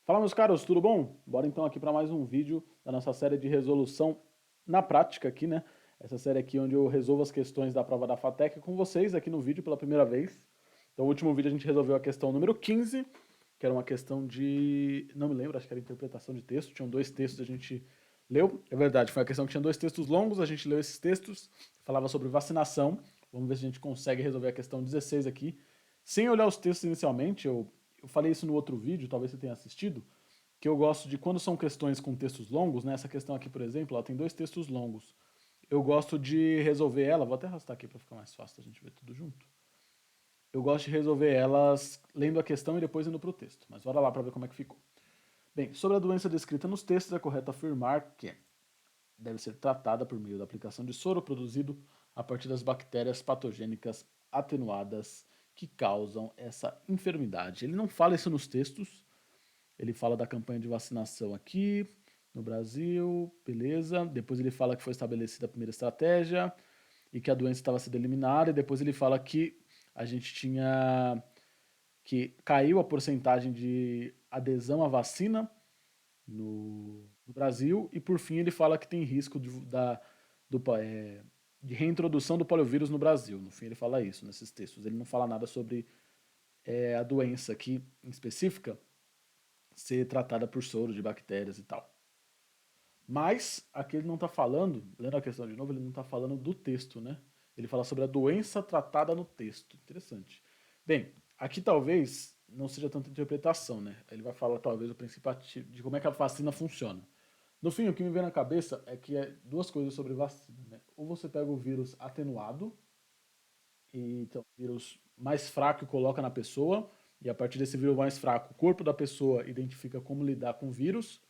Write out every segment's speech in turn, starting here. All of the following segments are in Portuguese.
Fala, meus caros, tudo bom? Bora então aqui para mais um vídeo da nossa série de resolução na prática aqui, né? Essa série aqui onde eu resolvo as questões da prova da FATEC com vocês aqui no vídeo pela primeira vez. Então, no último vídeo a gente resolveu a questão número 15, que era uma questão de... não me lembro, acho que era interpretação de texto. Tinham dois textos, a gente leu. É verdade, foi uma questão que tinha dois textos longos, a gente leu esses textos, falava sobre vacinação. Vamos ver se a gente consegue resolver a questão 16 aqui. Sem olhar os textos inicialmente, eu falei isso no outro vídeo, talvez você tenha assistido, que eu gosto de quando são questões com textos longos, né? Essa questão aqui, por exemplo, ela tem dois textos longos. Eu gosto de resolver ela, vou até arrastar aqui para ficar mais fácil a gente ver tudo junto. Eu gosto de resolver elas lendo a questão e depois indo para o texto, mas bora lá para ver como é que ficou. Bem, sobre a doença descrita nos textos, é correto afirmar que deve ser tratada por meio da aplicação de soro produzido a partir das bactérias patogênicas atenuadas que causam essa enfermidade. Ele não fala isso nos textos, ele fala da campanha de vacinação aqui no Brasil, beleza. Depois ele fala que foi estabelecida a primeira estratégia e que a doença estava sendo eliminada. E depois ele fala que a gente tinha que caiu a porcentagem de adesão à vacina no Brasil. E por fim ele fala que tem risco de reintrodução do poliovírus no Brasil. No fim ele fala isso nesses textos. Ele não fala nada sobre a doença aqui em específica ser tratada por soro de bactérias e tal. Mas aqui ele não está falando, lendo a questão de novo, ele não está falando do texto, né? Ele fala sobre a doença tratada no texto. Interessante. Bem, aqui talvez não seja tanta interpretação, né? Ele vai falar talvez o princípio de como é que a vacina funciona. No fim, o que me vem na cabeça é que é duas coisas sobre vacina, né? Ou você pega o vírus atenuado, e então, o vírus mais fraco e coloca na pessoa, e a partir desse vírus mais fraco, o corpo da pessoa identifica como lidar com o vírus,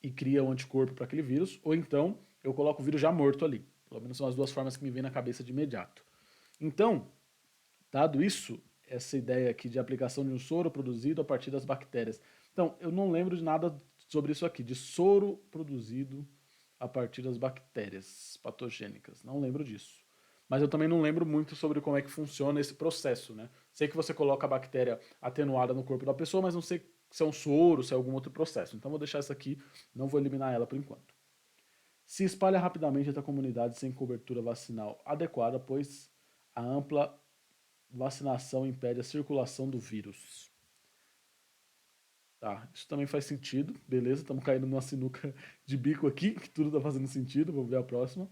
e cria um anticorpo para aquele vírus, ou então eu coloco o vírus já morto ali. Pelo menos são as duas formas que me vêm na cabeça de imediato. Então, dado isso, essa ideia aqui de aplicação de um soro produzido a partir das bactérias. Então, eu não lembro de nada sobre isso aqui, de soro produzido a partir das bactérias patogênicas. Não lembro disso. Mas eu também não lembro muito sobre como é que funciona esse processo, né? Sei que você coloca a bactéria atenuada no corpo da pessoa, mas não sei se é um soro, se é algum outro processo. Então vou deixar essa aqui, não vou eliminar ela por enquanto. Se espalha rapidamente entre a comunidade sem cobertura vacinal adequada, pois a ampla vacinação impede a circulação do vírus. Tá, isso também faz sentido, beleza, estamos caindo numa sinuca de bico aqui, que tudo está fazendo sentido, vamos ver a próxima.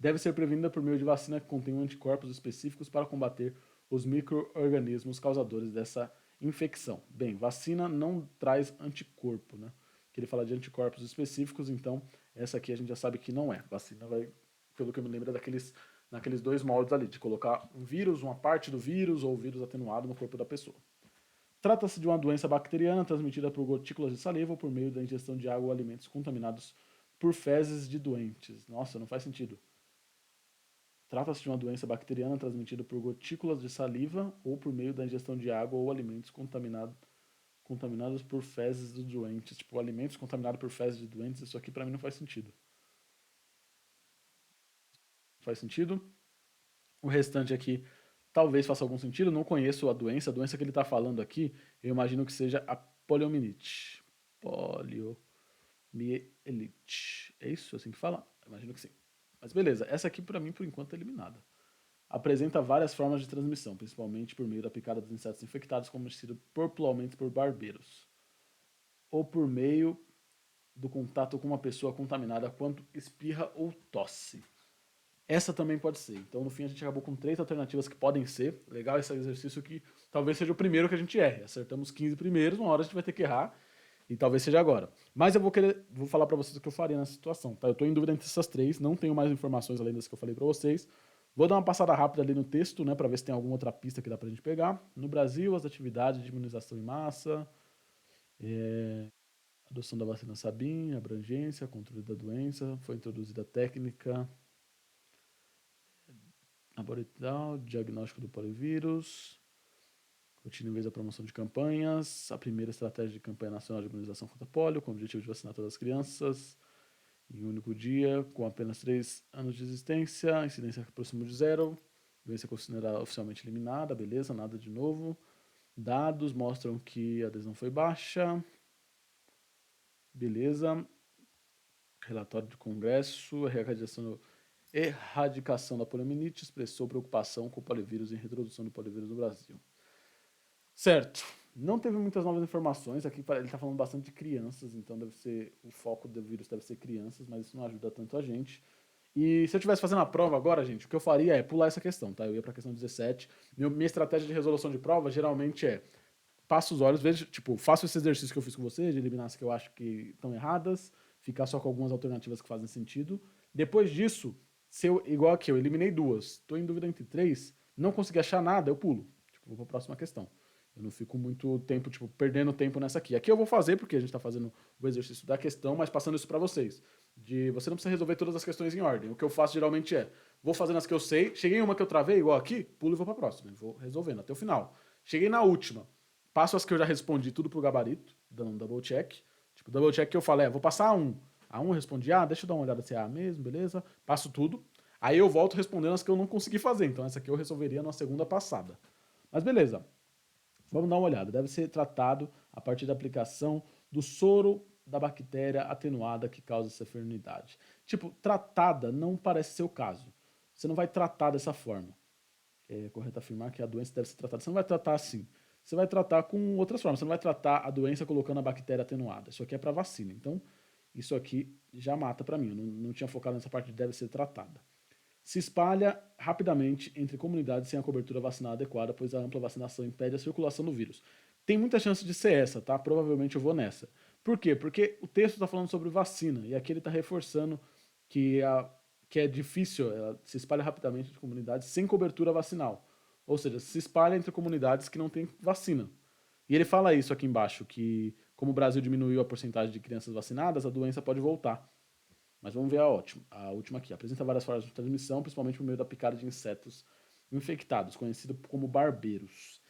Deve ser prevenida por meio de vacina que contém anticorpos específicos para combater os micro-organismos causadores dessa infecção. Bem, vacina não traz anticorpo, né? Que ele fala de anticorpos específicos, então essa aqui a gente já sabe que não é. Vacina vai, pelo que eu me lembro, naqueles dois moldes ali, de colocar um vírus, uma parte do vírus ou o vírus atenuado no corpo da pessoa. Trata-se de uma doença bacteriana transmitida por gotículas de saliva ou por meio da ingestão de água ou alimentos contaminados por fezes de doentes. Nossa, não faz sentido. Trata-se de uma doença bacteriana transmitida por gotículas de saliva ou por meio da ingestão de água ou alimentos contaminados por fezes de doentes. Tipo, alimentos contaminados por fezes de doentes, isso aqui pra mim não faz sentido. Faz sentido? O restante aqui talvez faça algum sentido, não conheço a doença que ele está falando aqui, eu imagino que seja a poliomielite. Poliomielite. É isso assim que fala? Eu imagino que sim. Mas beleza, essa aqui para mim por enquanto é eliminada. Apresenta várias formas de transmissão, principalmente por meio da picada dos insetos infectados, como sido popularmente por barbeiros, ou por meio do contato com uma pessoa contaminada quando espirra ou tosse. Essa também pode ser. Então, no fim, a gente acabou com três alternativas que podem ser. Legal esse exercício que talvez seja o primeiro que a gente erre. Acertamos 15 primeiros, uma hora a gente vai ter que errar. E talvez seja agora. Mas vou falar para vocês o que eu faria nessa situação. Tá? Eu estou em dúvida entre essas três, não tenho mais informações além das que eu falei para vocês. Vou dar uma passada rápida ali no texto, né, para ver se tem alguma outra pista que dá para a gente pegar. No Brasil, as atividades de imunização em massa, adoção da vacina Sabin, abrangência, controle da doença, foi introduzida a técnica laboratorial, diagnóstico do polivírus, rotina em vez da promoção de campanhas, a primeira estratégia de campanha nacional de imunização contra polio, com o objetivo de vacinar todas as crianças em um único dia, com apenas 3 anos de existência, incidência próximo de zero, doença considerada oficialmente eliminada, beleza, nada de novo. Dados mostram que a adesão foi baixa. Beleza. Relatório de Congresso, erradicação da poliomielite expressou preocupação com o polivírus e reintrodução do polivírus no Brasil. Certo. Não teve muitas novas informações. Aqui ele está falando bastante de crianças, então deve ser o foco do vírus deve ser crianças, mas isso não ajuda tanto a gente. E se eu estivesse fazendo a prova agora, gente, o que eu faria é pular essa questão, tá? Eu ia para a questão 17. Minha estratégia de resolução de prova geralmente é passo os olhos, vejo, tipo, faço esse exercício que eu fiz com você, de eliminar as que eu acho que estão erradas, ficar só com algumas alternativas que fazem sentido. Depois disso, se eu, igual aqui, eu eliminei duas, estou em dúvida entre três, não consegui achar nada, eu pulo. Tipo, vou para a próxima questão. Eu não fico muito tempo, tipo, perdendo tempo nessa aqui. Aqui eu vou fazer, porque a gente está fazendo o exercício da questão, mas passando isso para vocês. Você não precisa resolver todas as questões em ordem. O que eu faço geralmente é, vou fazendo as que eu sei, cheguei em uma que eu travei, igual aqui, pulo e vou para a próxima. Vou resolvendo até o final. Cheguei na última, passo as que eu já respondi tudo pro gabarito, dando um double check. Tipo, double check que eu falei, vou passar a 1. A 1 eu respondi, deixa eu dar uma olhada se é A mesmo, beleza? Passo tudo. Aí eu volto respondendo as que eu não consegui fazer. Então essa aqui eu resolveria na segunda passada. Mas beleza. Vamos dar uma olhada. Deve ser tratado a partir da aplicação do soro da bactéria atenuada que causa essa enfermidade. Tipo, tratada não parece ser o caso. Você não vai tratar dessa forma. É correto afirmar que a doença deve ser tratada. Você não vai tratar assim. Você vai tratar com outras formas. Você não vai tratar a doença colocando a bactéria atenuada. Isso aqui é para vacina. Então, isso aqui já mata para mim. Eu não tinha focado nessa parte de deve ser tratada. Se espalha rapidamente entre comunidades sem a cobertura vacinal adequada, pois a ampla vacinação impede a circulação do vírus. Tem muita chance de ser essa, tá? Provavelmente eu vou nessa. Por quê? Porque o texto está falando sobre vacina, e aqui ele está reforçando que é difícil, ela se espalha rapidamente entre comunidades sem cobertura vacinal. Ou seja, se espalha entre comunidades que não têm vacina. E ele fala isso aqui embaixo, que como o Brasil diminuiu a porcentagem de crianças vacinadas, a doença pode voltar. Mas vamos ver a última aqui. Apresenta várias formas de transmissão, principalmente por meio da picada de insetos infectados, conhecido como barbeiros.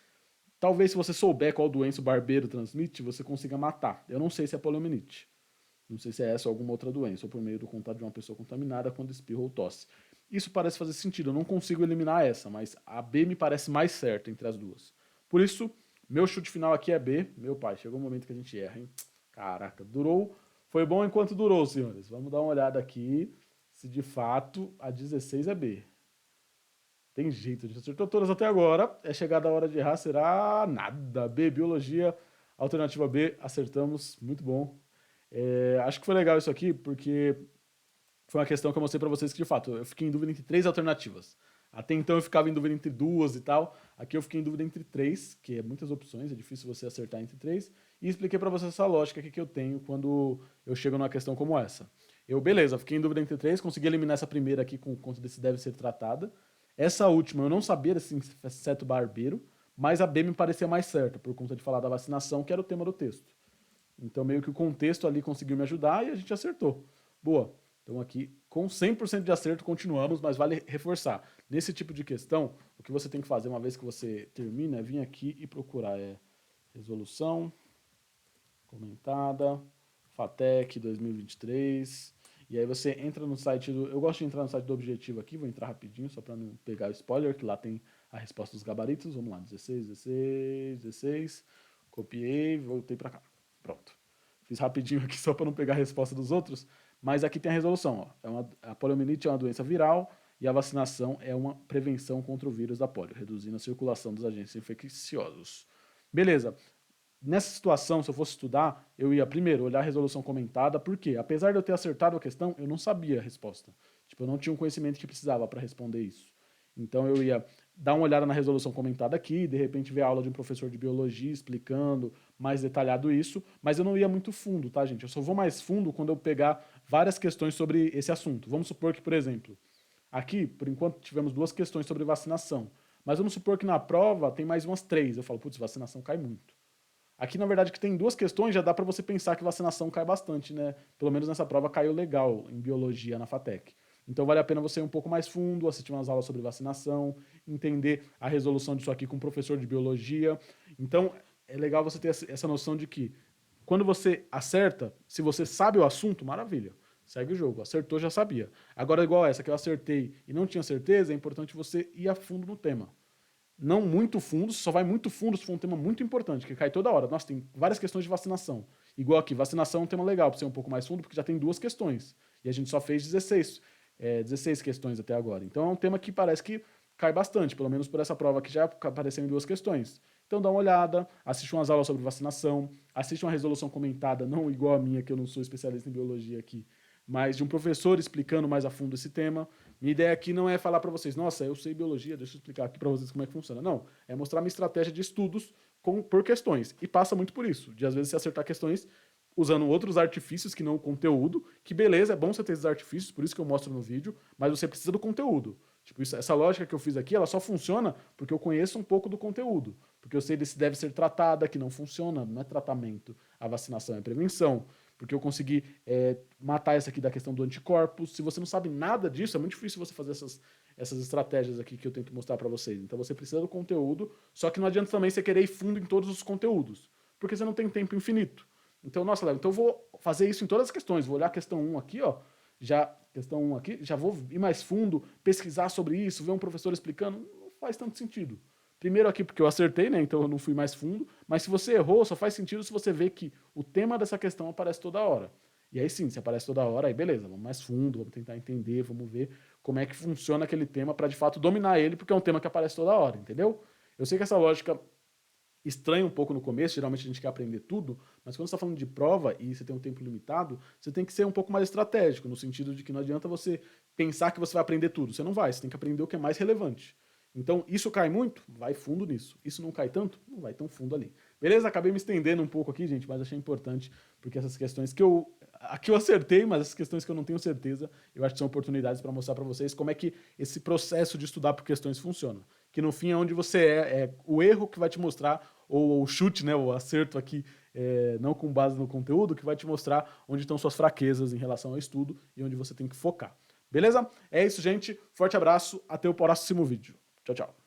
Talvez se você souber qual doença o barbeiro transmite, você consiga matar. Eu não sei se é poliomielite. Não sei se é essa ou alguma outra doença, ou por meio do contato de uma pessoa contaminada quando espirra ou tosse. Isso parece fazer sentido. Eu não consigo eliminar essa, mas a B me parece mais certa entre as duas. Por isso, meu chute final aqui é B. Meu pai, chegou o momento que a gente erra, hein? Caraca, durou. Foi bom enquanto durou, senhores. Vamos dar uma olhada aqui se de fato a 16 é B. Tem jeito, a gente acertou todas até agora. É chegada a hora de errar, será nada. B, biologia, alternativa B, acertamos, muito bom. Acho que foi legal isso aqui, porque foi uma questão que eu mostrei para vocês que, de fato, eu fiquei em dúvida entre três alternativas. Até então eu ficava em dúvida entre duas e tal. Aqui eu fiquei em dúvida entre três, que é muitas opções, é difícil você acertar entre três. E expliquei para vocês essa lógica aqui que eu tenho quando eu chego numa questão como essa. Beleza, fiquei em dúvida entre três, consegui eliminar essa primeira aqui com conta desse deve ser tratada. Essa última eu não sabia desse inseto barbeiro, mas a B me parecia mais certa, por conta de falar da vacinação, que era o tema do texto. Então meio que o contexto ali conseguiu me ajudar e a gente acertou. Boa. Então aqui, com 100% de acerto, continuamos, mas vale reforçar. Nesse tipo de questão, o que você tem que fazer uma vez que você termina é vir aqui e procurar resolução, comentada, FATEC 2023, e aí você entra no site do... Eu gosto de entrar no site do Objetivo aqui, vou entrar rapidinho, só para não pegar o spoiler, que lá tem a resposta dos gabaritos. Vamos lá, 16, 16, 16, copiei, voltei para cá. Pronto. Fiz rapidinho aqui só para não pegar a resposta dos outros, mas aqui tem a resolução. Ó. A poliomielite é uma doença viral e a vacinação é uma prevenção contra o vírus da polio, reduzindo a circulação dos agentes infecciosos. Beleza. Nessa situação, se eu fosse estudar, eu ia primeiro olhar a resolução comentada, porque apesar de eu ter acertado a questão, eu não sabia a resposta. Tipo, eu não tinha o conhecimento que precisava para responder isso. Então eu ia dar uma olhada na resolução comentada aqui, de repente ver a aula de um professor de biologia explicando mais detalhado isso, mas eu não ia muito fundo, tá, gente? Eu só vou mais fundo quando eu pegar várias questões sobre esse assunto. Vamos supor que, por exemplo, aqui, por enquanto, tivemos duas questões sobre vacinação, mas vamos supor que na prova tem mais umas três. Eu falo, putz, vacinação cai muito. Aqui, na verdade, que tem duas questões, já dá para você pensar que vacinação cai bastante, né? Pelo menos nessa prova caiu legal em biologia na FATEC. Então vale a pena você ir um pouco mais fundo, assistir umas aulas sobre vacinação, entender a resolução disso aqui com um professor de biologia. Então é legal você ter essa noção de que quando você acerta, se você sabe o assunto, maravilha. Segue o jogo. Acertou, já sabia. Agora, igual essa que eu acertei e não tinha certeza, é importante você ir a fundo no tema. não muito fundo, só vai muito fundo se for um tema muito importante, que cai toda hora. Nossa, tem várias questões de vacinação. Igual aqui, vacinação é um tema legal para ser um pouco mais fundo, porque já tem 2 questões. E a gente só fez 16 questões até agora. Então é um tema que parece que cai bastante, pelo menos por essa prova que já apareceu em 2 questões. Então dá uma olhada, assiste umas aulas sobre vacinação, assiste uma resolução comentada, não igual a minha, que eu não sou especialista em biologia aqui, mas de um professor explicando mais a fundo esse tema. Minha ideia aqui não é falar para vocês, nossa, eu sei biologia, deixa eu explicar aqui para vocês como é que funciona. Não, é mostrar minha estratégia de estudos por questões. E passa muito por isso, de às vezes você acertar questões usando outros artifícios que não o conteúdo, que beleza, é bom você ter esses artifícios, por isso que eu mostro no vídeo, mas você precisa do conteúdo. Tipo, essa lógica que eu fiz aqui, ela só funciona porque eu conheço um pouco do conteúdo. Porque eu sei se deve ser tratada, que não funciona, não é tratamento. A vacinação é prevenção. Porque eu consegui matar essa aqui da questão do anticorpos. Se você não sabe nada disso, é muito difícil você fazer essas estratégias aqui que eu tento mostrar para vocês. Então você precisa do conteúdo, só que não adianta também você querer ir fundo em todos os conteúdos, porque você não tem tempo infinito. Então, nossa, Léo, então eu vou fazer isso em todas as questões. Vou olhar a questão 1 aqui, ó, questão 1 aqui, já vou ir mais fundo, pesquisar sobre isso, ver um professor explicando. Não faz tanto sentido. Primeiro aqui porque eu acertei, né? Então eu não fui mais fundo. Mas se você errou, só faz sentido se você vê que o tema dessa questão aparece toda hora. E aí sim, se aparece toda hora, aí beleza, vamos mais fundo, vamos tentar entender, vamos ver como é que funciona aquele tema para de fato dominar ele, porque é um tema que aparece toda hora, entendeu? Eu sei que essa lógica estranha um pouco no começo, geralmente a gente quer aprender tudo, mas quando você está falando de prova e você tem um tempo limitado, você tem que ser um pouco mais estratégico, no sentido de que não adianta você pensar que você vai aprender tudo. Você não vai, você tem que aprender o que é mais relevante. Então, isso cai muito? Vai fundo nisso. Isso não cai tanto? Não vai tão fundo ali. Beleza? Acabei me estendendo um pouco aqui, gente, mas achei importante, porque essas questões que aqui eu acertei, mas essas questões que eu não tenho certeza, eu acho que são oportunidades para mostrar para vocês como é que esse processo de estudar por questões funciona. Que no fim é onde você é o erro que vai te mostrar, ou o chute, né, o acerto aqui, não com base no conteúdo, que vai te mostrar onde estão suas fraquezas em relação ao estudo e onde você tem que focar. Beleza? É isso, gente. Forte abraço. Até o próximo vídeo. Tchau, tchau.